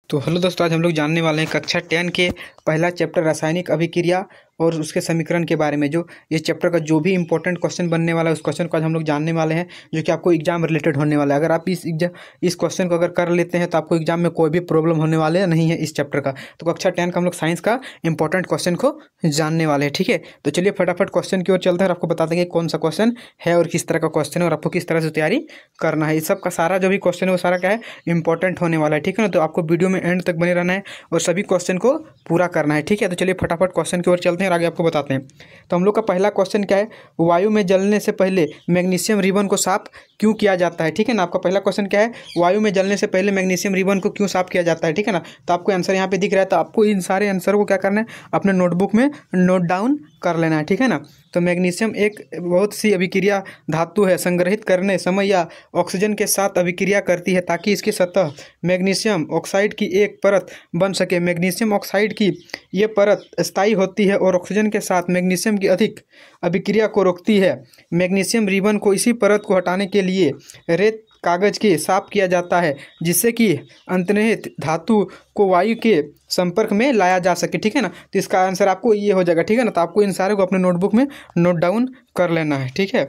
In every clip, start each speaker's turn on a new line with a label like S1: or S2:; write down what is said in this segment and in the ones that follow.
S1: तो हेलो दोस्तों, आज हम लोग जानने वाले हैं कक्षा 10 के पहला चैप्टर रासायनिक अभिक्रिया और उसके समीकरण के बारे में। जो ये चैप्टर का जो भी इंपॉर्टेंट क्वेश्चन बनने वाला है उस क्वेश्चन को आज हम लोग जानने वाले हैं, जो कि आपको एग्जाम रिलेटेड होने वाला है। अगर आप इस क्वेश्चन को अगर कर लेते हैं तो आपको एग्जाम में कोई भी प्रॉब्लम होने वाले नहीं है इस चैप्टर का। तो कक्षा 10 का हम लोग साइंस का इंपॉर्टेंट क्वेश्चन को जानने वाले हैं, ठीक है। तो चलिए फटाफट क्वेश्चन की ओर चलते हैं और आपको बता देंगे कौन सा क्वेश्चन है और किस तरह का क्वेश्चन है और आपको किस तरह से तैयारी करना है। इस सब का सारा जो भी क्वेश्चन है वो सारा क्या है, इंपॉर्टेंट होने वाला है, ठीक है ना। तो आपको वीडियो में एंड तक बने रहना है और सभी क्वेश्चन को पूरा करना है, ठीक है। तो चलिए फटाफट क्वेश्चन की ओर चलते हैं और आगे आपको बताते हैं। तो हम लोग का पहला क्वेश्चन क्या है, वायु में जलने से पहले मैग्नीशियम रिबन को साफ क्यों किया जाता है, ठीक है ना। आपका पहला क्वेश्चन क्या है, वायु में जलने से पहले मैग्नीशियम रिबन को क्यों साफ किया जाता है, ठीक है ना। तो आपको आंसर यहाँ पे दिख रहा है, तो आपको इन सारे आंसर को क्या करना है, अपने नोटबुक में नोट डाउन कर लेना है, ठीक है ना। तो मैग्नीशियम एक बहुत सी अभिक्रिया धातु है, संग्रहित करने समय या ऑक्सीजन के साथ अभिक्रिया करती है ताकि इसकी सतह मैग्नीशियम ऑक्साइड की एक परत बन सके। मैग्नीशियम ऑक्साइड की ये परत स्थायी होती है और ऑक्सीजन के साथ मैग्नीशियम की अधिक अभिक्रिया को रोकती है। मैग्नीशियम रिबन को इसी परत को हटाने के लिए रेत कागज के साफ किया जाता है, जिससे कि अंतर्निहित धातु को वायु के संपर्क में लाया जा सके, ठीक है ना। तो इसका आंसर आपको ये हो जाएगा, ठीक है ना। तो आपको इन सारे को अपने नोटबुक में नोट डाउन कर लेना है, ठीक है।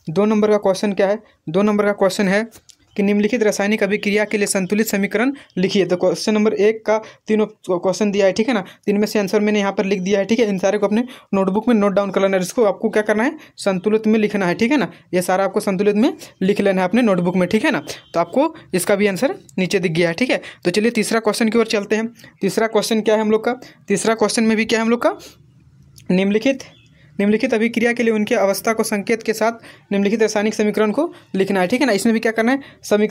S1: 2 नंबर का क्वेश्चन क्या है, 2 नंबर का क्वेश्चन है कि निम्नलिखित रासायनिक अभिक्रिया के लिए संतुलित समीकरण लिखिए। तो क्वेश्चन नंबर 1 का तीनों क्वेश्चन दिया है, ठीक है ना। 3 में से आंसर मैंने यहाँ पर लिख दिया है, ठीक है। इन सारे को अपने नोटबुक में नोट डाउन कर लेना है। इसको आपको क्या करना है, संतुलित में लिखना है, ठीक है ना। ये सारा आपको संतुलित में लिख लेना है अपने नोटबुक में, ठीक है ना। तो आपको इसका भी आंसर नीचे दिख गया है, ठीक है। तो चलिए तीसरा क्वेश्चन की ओर चलते हैं। तीसरा क्वेश्चन क्या है हम लोग का, तीसरा क्वेश्चन में भी क्या है हम लोग का, निम्नलिखित अभिक्रिया के लिए उनके अवस्था को संकेत के साथ निम्नलिखित रासायनिक समीकरण को लिखना है, ठीक है ना। इसमें भी क्या करना है,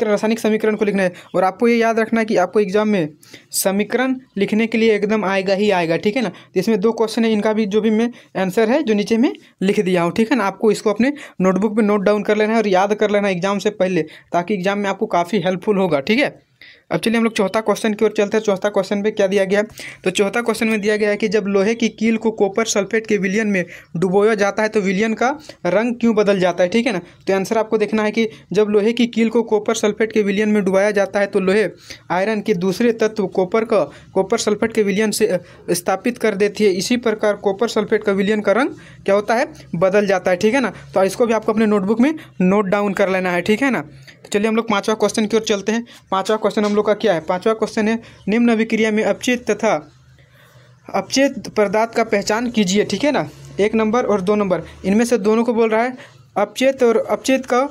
S1: रासायनिक समीकरण को लिखना है। और आपको ये याद रखना है कि आपको एग्जाम में समीकरण लिखने के लिए एकदम आएगा ही आएगा, ठीक है ना। तो इसमें 2 क्वेश्चन है, इनका भी जो भी मैं आंसर है जो नीचे में लिख दिया हूँ, ठीक है ना। आपको इसको अपने नोटबुक में नोट डाउन कर लेना है और याद कर लेना है एग्जाम से पहले, ताकि एग्जाम में आपको काफ़ी हेल्पफुल होगा, ठीक है। अब चलिए हम लोग चौथा क्वेश्चन की ओर चलते हैं। चौथा क्वेश्चन पे क्या दिया गया है, तो चौथा क्वेश्चन में दिया गया है कि जब लोहे की कील को कॉपर सल्फेट के विलयन में डुबोया जाता है तो विलयन का रंग क्यों बदल जाता है, ठीक है ना। तो आंसर आपको देखना है कि जब लोहे की कील को कॉपर सल्फेट के विलयन में डुबाया जाता है तो लोहे आयरन के दूसरे तत्व कॉपर सल्फेट के विलयन से स्थापित कर देती है। इसी प्रकार कॉपर सल्फेट का विलयन का रंग क्या होता है, बदल जाता है, ठीक है ना। तो इसको भी आपको अपने नोटबुक में नोट डाउन कर लेना है, ठीक है ना। तो चलिए हम लोग 5वां क्वेश्चन की ओर चलते हैं। 5वां क्वेश्चन हम लोग का क्या है, 5वां क्वेश्चन है निम्न अभिक्रिया में अपचेत तथा अपचेत पदार्थ का पहचान कीजिए, ठीक है ना। 1 नंबर और 2 नंबर इनमें से दोनों को बोल रहा है, अपचेत और अपचेत का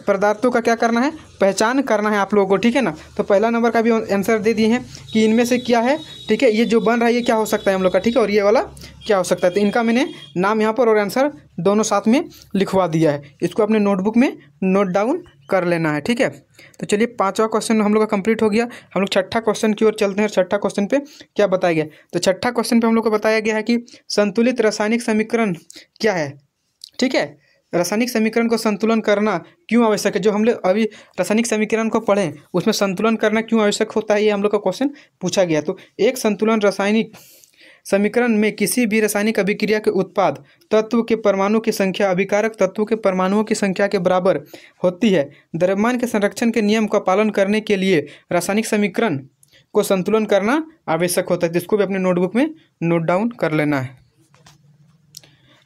S1: पदार्थों का क्या करना है, पहचान करना है आप लोगों को, ठीक है ना। तो पहला नंबर का भी आंसर दे दिए हैं कि इनमें से क्या है, ठीक है। ये जो बन रहा है ये क्या हो सकता है हम लोग का, ठीक है, और ये वाला क्या हो सकता है। तो इनका मैंने नाम यहाँ पर और आंसर दोनों साथ में लिखवा दिया है। इसको अपने नोटबुक में नोट डाउन कर लेना है, ठीक है। तो चलिए 5वां क्वेश्चन हम लोग का कंप्लीट हो गया। हम लोग 6ठा क्वेश्चन की ओर चलते हैं। 6ठा क्वेश्चन पे क्या बताया गया, तो 6ठा क्वेश्चन पे हम लोग को बताया गया है कि संतुलित रासायनिक समीकरण क्या है, ठीक है। रासायनिक समीकरण को संतुलन करना क्यों आवश्यक है। जो हम लोग अभी रासायनिक समीकरण को पढ़ें उसमें संतुलन करना क्यों आवश्यक होता है, ये हम लोग का क्वेश्चन पूछा गया। तो एक संतुलन रासायनिक समीकरण में किसी भी रासायनिक अभिक्रिया के उत्पाद तत्व के परमाणु की संख्या अभिकारक तत्वों के परमाणुओं की संख्या के बराबर होती है। द्रव्यमान के संरक्षण के नियम का पालन करने के लिए रासायनिक समीकरण को संतुलन करना आवश्यक होता है। जिसको भी अपने नोटबुक में नोट डाउन कर लेना है।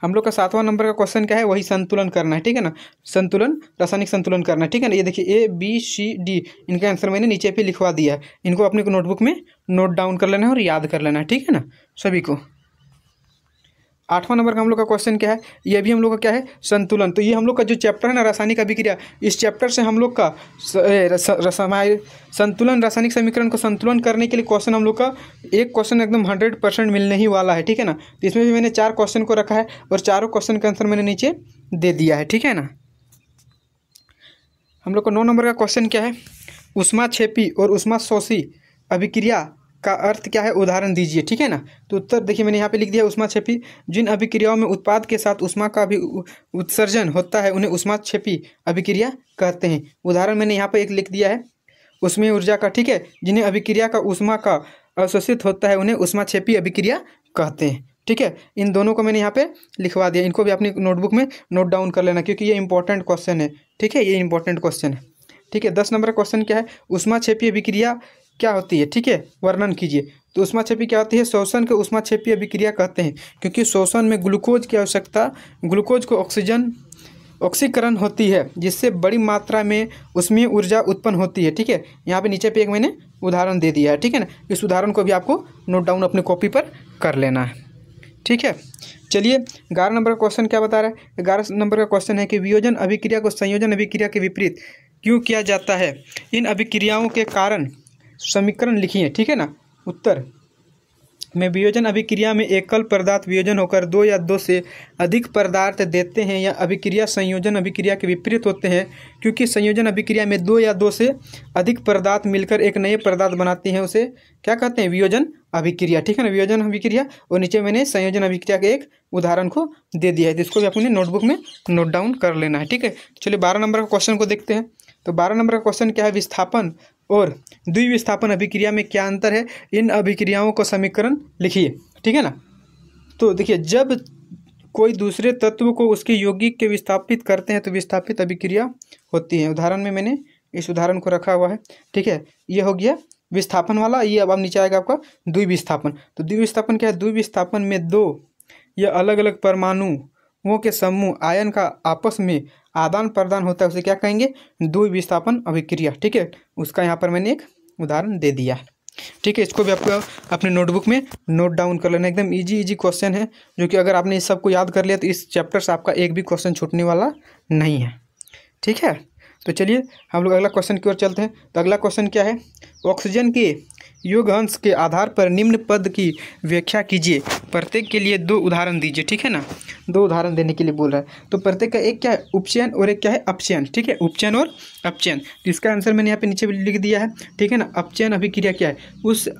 S1: हम लोग का 7वां नंबर का क्वेश्चन क्या है, वही संतुलन करना है, ठीक है ना। संतुलन, रासायनिक संतुलन करना है, ठीक है ना। ये देखिए ABCD इनका आंसर मैंने नीचे पे लिखवा दिया है। इनको अपने नोटबुक में नोट डाउन कर लेना है और याद कर लेना है, ठीक है ना सभी को। 8वां नंबर का हम लोग का क्वेश्चन क्या है, ये भी हम लोग का क्या है, संतुलन। तो ये हम लोग का जो चैप्टर है ना रासायनिक अभिक्रिया, इस चैप्टर से हम लोग का संतुलन रासायनिक समीकरण को संतुलन करने के लिए क्वेश्चन हम लोग का एक क्वेश्चन एकदम 100% मिलने ही वाला है, ठीक है ना। तो इसमें भी मैंने 4 क्वेश्चन को रखा है और चारों क्वेश्चन का आंसर मैंने नीचे दे दिया है, ठीक है ना। हम लोग का 9 नंबर का क्वेश्चन क्या है, ऊष्माक्षेपी और ऊष्माशोषी अभिक्रिया का अर्थ क्या है, उदाहरण दीजिए, ठीक है ना। तो उत्तर देखिए मैंने यहाँ पे लिख दिया, ऊष्माक्षेपी जिन अभिक्रियाओं में उत्पाद के साथ ऊष्मा का भी उत्सर्जन होता है उन्हें ऊष्माक्षेपी अभिक्रिया कहते हैं। उदाहरण मैंने यहाँ पे एक लिख दिया है ऊष्मीय ऊर्जा का, ठीक है। जिन्हें अभिक्रिया का ऊष्मा का अवशोषित होता है उन्हें ऊष्माक्षेपी अभिक्रिया कहते हैं, ठीक है। इन दोनों को मैंने यहाँ पे लिखवा दिया। इनको भी अपनी नोटबुक में नोट डाउन कर लेना क्योंकि ये इंपॉर्टेंट क्वेश्चन है, ठीक है। ये इंपॉर्टेंट क्वेश्चन है, ठीक है। 10 नंबर का क्वेश्चन क्या है, ऊष्माक्षेपी अभिक्रिया क्या होती है, ठीक है, वर्णन कीजिए। तो ऊष्माक्षेपी क्या होती है, शोषण को ऊष्माक्षेपीय अभिक्रिया कहते हैं, क्योंकि शोषण में ग्लूकोज की आवश्यकता, ग्लूकोज को ऑक्सीकरण होती है, जिससे बड़ी मात्रा में उसमें ऊर्जा उत्पन्न होती है, ठीक है। यहाँ पे नीचे पे एक मैंने उदाहरण दे दिया है, ठीक है ना। इस उदाहरण को भी आपको नोट डाउन अपने कॉपी पर कर लेना है, ठीक है। चलिए 11 नंबर का क्वेश्चन क्या बता रहा है। 11 नंबर का क्वेश्चन है कि वियोजन अभिक्रिया को संयोजन अभिक्रिया के विपरीत क्यों किया जाता है, इन अभिक्रियाओं के कारण समीकरण लिखिए, ठीक है ना। उत्तर में वियोजन अभिक्रिया में एकल पदार्थ वियोजन होकर दो या दो से अधिक पदार्थ देते हैं, या अभिक्रिया संयोजन अभिक्रिया के विपरीत होते हैं, क्योंकि संयोजन अभिक्रिया में दो या दो से अधिक पदार्थ मिलकर एक नए पदार्थ बनाते हैं, उसे क्या कहते हैं, वियोजन अभिक्रिया, ठीक है ना, वियोजन अभिक्रिया। और नीचे मैंने संयोजन अभिक्रिया के एक उदाहरण को दे दिया है, जिसको भी अपने नोटबुक में नोट डाउन कर लेना है, ठीक है। चलिए 12 नंबर का क्वेश्चन को देखते हैं। तो 12 नंबर का क्वेश्चन क्या है, विस्थापन और द्विविस्थापन अभिक्रिया में क्या अंतर है, इन अभिक्रियाओं को समीकरण लिखिए, ठीक है ना। तो देखिए, जब कोई दूसरे तत्व को उसके यौगिक के विस्थापित करते हैं तो विस्थापित अभिक्रिया होती है। उदाहरण में मैंने इस उदाहरण को रखा हुआ है, ठीक है। ये हो गया विस्थापन वाला, ये अब नीचे आएगा आपका द्विविस्थापन। तो द्विविस्थापन क्या है, द्विविस्थापन में दो या अलग अलग परमाणुओं के समूह आयन का आपस में आदान प्रदान होता है, उसे क्या कहेंगे, द्विविस्थापन अभिक्रिया, ठीक है। उसका यहाँ पर मैंने एक उदाहरण दे दिया है, ठीक है। इसको भी आपको अपने नोटबुक में नोट डाउन कर लेना। एकदम इजी क्वेश्चन है, जो कि अगर आपने इस सब को याद कर लिया तो इस चैप्टर से आपका एक भी क्वेश्चन छूटने वाला नहीं है, ठीक है। तो चलिए हम लोग अगला क्वेश्चन की ओर चलते हैं। तो अगला क्वेश्चन क्या है, ऑक्सीजन के योग अंश के आधार पर निम्न पद की व्याख्या कीजिए, प्रत्येक के लिए दो उदाहरण दीजिए, ठीक है ना। दो उदाहरण देने के लिए बोल रहा है। तो प्रत्येक का एक क्या है, उपचयन, और एक क्या है, अपचयन, ठीक है, उपचयन और अपचयन। तो इसका आंसर मैंने यहाँ पे नीचे भी लिख दिया है, ठीक है ना। अपचयन अभिक्रिया क्या है,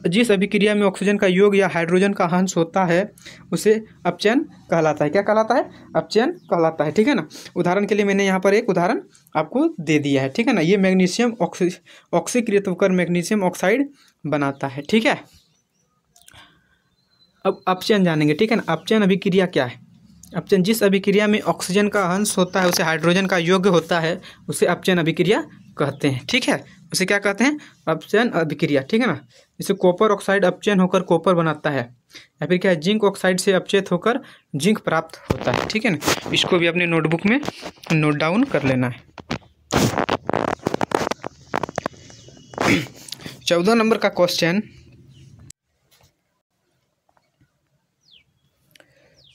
S1: जिस अभिक्रिया में ऑक्सीजन का योग या हाइड्रोजन का अंश होता है उसे अपचयन कहलाता है। क्या कहलाता है, अपचयन कहलाता है, ठीक है ना। उदाहरण के लिए मैंने यहाँ पर एक उदाहरण आपको दे दिया है, ठीक है ना। ये मैग्नीशियम ऑक्सीकृत होकर मैग्नीशियम ऑक्साइड बनाता है, ठीक है। अब अपचयन जानेंगे, ठीक है ना। अपचयन अभिक्रिया क्या है, अपचयन जिस अभिक्रिया में ऑक्सीजन का अंश होता है उसे हाइड्रोजन का योग होता है, उसे अपचयन अभिक्रिया कहते हैं, ठीक है। उसे क्या कहते हैं, अपचयन अभिक्रिया, ठीक है ना। जैसे कॉपर ऑक्साइड अपचयन होकर कॉपर बनाता है, या फिर क्या है, जिंक ऑक्साइड से अपचयित होकर जिंक प्राप्त होता है, ठीक है ना। इसको भी अपने नोटबुक में नोट डाउन कर लेना है। 14 नंबर का क्वेश्चन,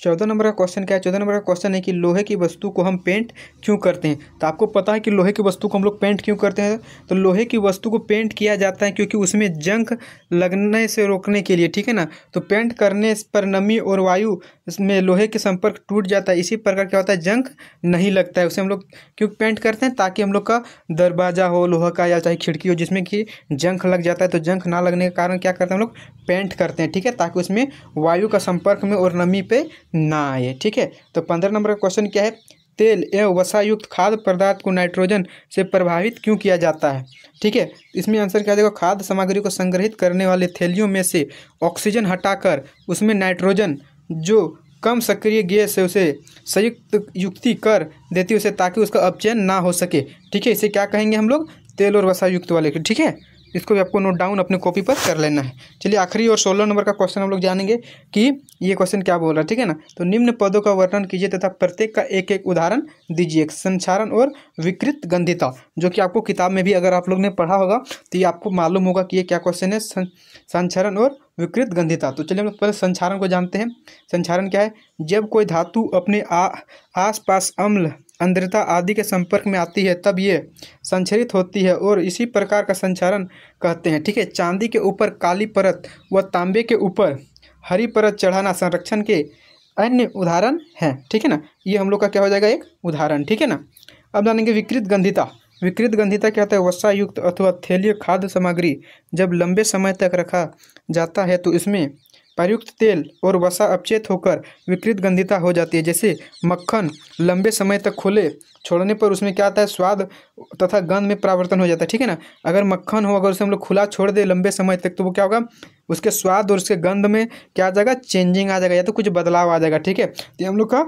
S1: 14 नंबर का क्वेश्चन क्या है, 14 नंबर का क्वेश्चन है कि लोहे की वस्तु को हम पेंट क्यों करते हैं। तो आपको पता है कि लोहे की वस्तु को हम लोग पेंट क्यों करते हैं। तो लोहे की वस्तु को पेंट किया जाता है क्योंकि उसमें जंग लगने से रोकने के लिए, ठीक है ना। तो पेंट करने पर नमी और वायु में लोहे के संपर्क टूट जाता है, इसी प्रकार क्या होता है, जंग नहीं लगता है। उसे हम लोग क्यों पेंट करते हैं, ताकि हम लोग का दरवाज़ा हो लोहा का या चाहे खिड़की हो जिसमें कि जंग लग जाता है, तो जंग ना लगने के कारण क्या करते हैं हम लोग, पेंट करते हैं, ठीक है, ताकि उसमें वायु का संपर्क में और नमी पे ना आए, ठीक है। तो 15 नंबर का क्वेश्चन क्या है, तेल एवं वसा युक्त खाद्य पदार्थ को नाइट्रोजन से प्रभावित क्यों किया जाता है, ठीक है। इसमें आंसर क्या देगा, खाद्य सामग्री को संग्रहित करने वाले थैलियों में से ऑक्सीजन हटाकर उसमें नाइट्रोजन जो कम सक्रिय गैस है उसे संयुक्त युक्ति कर देती है उसे, ताकि उसका अपचयन ना हो सके, ठीक है। इसे क्या कहेंगे हम लोग, तेल और वसा युक्त वाले, ठीक है। इसको भी आपको नोट डाउन अपने कॉपी पर कर लेना है। चलिए आखिरी और 16 नंबर का क्वेश्चन हम लोग जानेंगे कि ये क्वेश्चन क्या बोल रहा है, ठीक है ना। तो निम्न पदों का वर्णन कीजिए तथा प्रत्येक का एक एक उदाहरण दीजिए। संक्षारण और विकृत गंधिता, जो कि आपको किताब में भी अगर आप लोग ने पढ़ा होगा तो ये आपको मालूम होगा कि ये क्या क्वेश्चन है, संक्षारण और विकृत गंधिता। तो चलिए हम लोग पहले संक्षारण को जानते हैं। संक्षारण क्या है, जब कोई धातु अपने आसपास अम्ल आर्द्रता आदि के संपर्क में आती है तब ये संक्षरित होती है, और इसी प्रकार का संक्षारण कहते हैं, ठीक है। चांदी के ऊपर काली परत व तांबे के ऊपर हरी परत चढ़ाना संरक्षण के अन्य उदाहरण हैं, ठीक है ना। ये हम लोग का क्या हो जाएगा, एक उदाहरण, ठीक है ना। अब जानेंगे विकृत गंधिता। विकृत गंधिता क्या होता है, वसा युक्त अथवा थैलीय खाद्य सामग्री जब लंबे समय तक रखा जाता है तो इसमें प्रयुक्त तेल और वसा अपचयित होकर विकृत गंधिता हो जाती है। जैसे मक्खन लंबे समय तक खुले छोड़ने पर उसमें क्या आता है, स्वाद तथा गंध में परिवर्तन हो जाता है, ठीक है ना। अगर मक्खन हो, अगर उसे हम लोग खुला छोड़ दे लंबे समय तक, तो वो क्या होगा, उसके स्वाद और उसके गंध में क्या आ जाएगा, चेंजिंग आ जाएगा, या तो कुछ बदलाव आ जाएगा, ठीक है। तो हम लोग का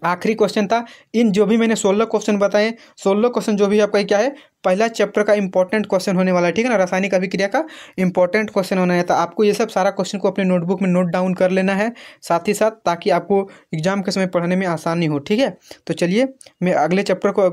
S1: आखिरी क्वेश्चन था। इन जो भी मैंने 16 क्वेश्चन बताए, 16 क्वेश्चन जो भी आपका क्या है, पहला चैप्टर का इंपॉर्टेंट क्वेश्चन होने वाला है, ठीक है ना, रासायनिक अभिक्रिया का इंपॉर्टेंट क्वेश्चन होना है। तो आपको ये सब सारा क्वेश्चन को अपने नोटबुक में नोट डाउन कर लेना है साथ ही साथ, ताकि आपको एग्जाम के समय पढ़ने में आसानी हो, ठीक है। तो चलिए मैं अगले चैप्टर को